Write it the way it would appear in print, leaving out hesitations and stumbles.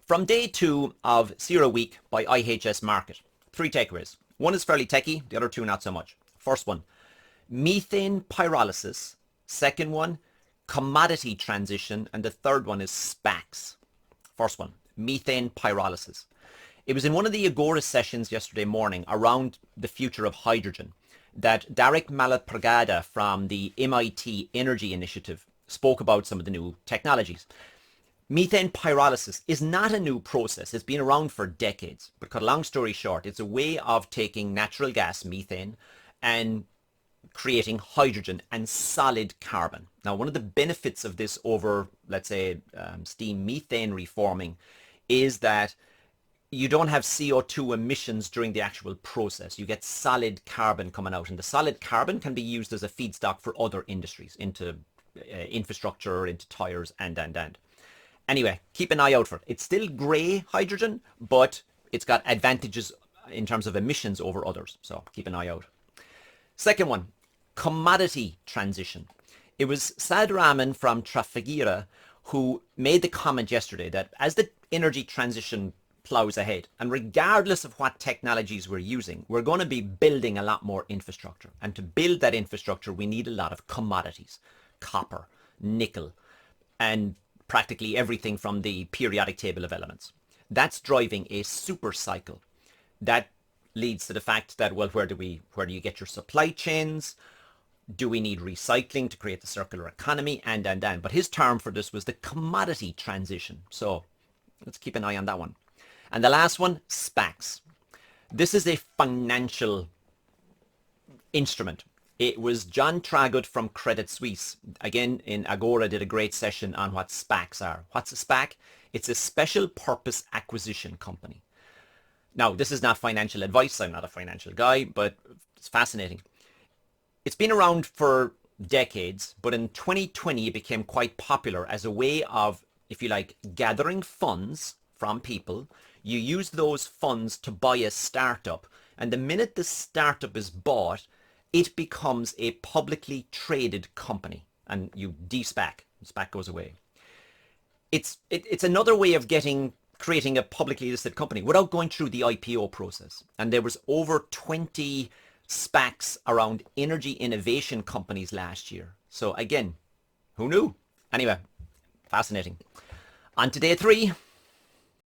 From day 2 of CERAWeek by IHS Markit, 3 takeaways. One is fairly techie, the other 2 not so much. First one, methane pyrolysis. Second one, commodity transition. And the third one is SPACs. First one, methane pyrolysis. It was in one of the Agora sessions yesterday morning around the future of hydrogen that Dharik Mallapragada from the MIT Energy Initiative spoke about some of the new technologies. Methane pyrolysis is not a new process. It's been around for decades. But cut a long story short, it's a way of taking natural gas, methane, and creating hydrogen and solid carbon. Now, one of the benefits of this over, let's say, steam methane reforming is that you don't have CO2 emissions during the actual process. You get solid carbon coming out, and the solid carbon can be used as a feedstock for other industries, into infrastructure, into tires, and. Anyway, keep an eye out for it. It's still grey hydrogen, but it's got advantages in terms of emissions over others. So keep an eye out. Second one, commodity transition. It was Saad from Trafigura who made the comment yesterday that as the energy transition plows ahead, and regardless of what technologies we're using, we're going to be building a lot more infrastructure. And to build that infrastructure, we need a lot of commodities, copper, nickel, and practically everything from the periodic table of elements. That's driving a super cycle. That leads to the fact that, well, where do you get your supply chains? Do we need recycling to create the circular economy? And. But his term for this was the commodity transition. So let's keep an eye on that one. And the last one, SPACs. This is a financial instrument. It was John Traugott from Credit Suisse, again in Agora, did a great session on what SPACs are. What's a SPAC? It's a special purpose acquisition company. Now, this is not financial advice. I'm not a financial guy, but it's fascinating. It's been around for decades, but in 2020, it became quite popular as a way of, if you like, gathering funds from people. You use those funds to buy a startup, and the minute the startup is bought, it becomes a publicly traded company, and you de-SPAC. SPAC goes away. It's another way of creating a publicly listed company without going through the IPO process. And there was over 20 SPACs around energy innovation companies last year. So again, who knew? Anyway, fascinating. On to day 3.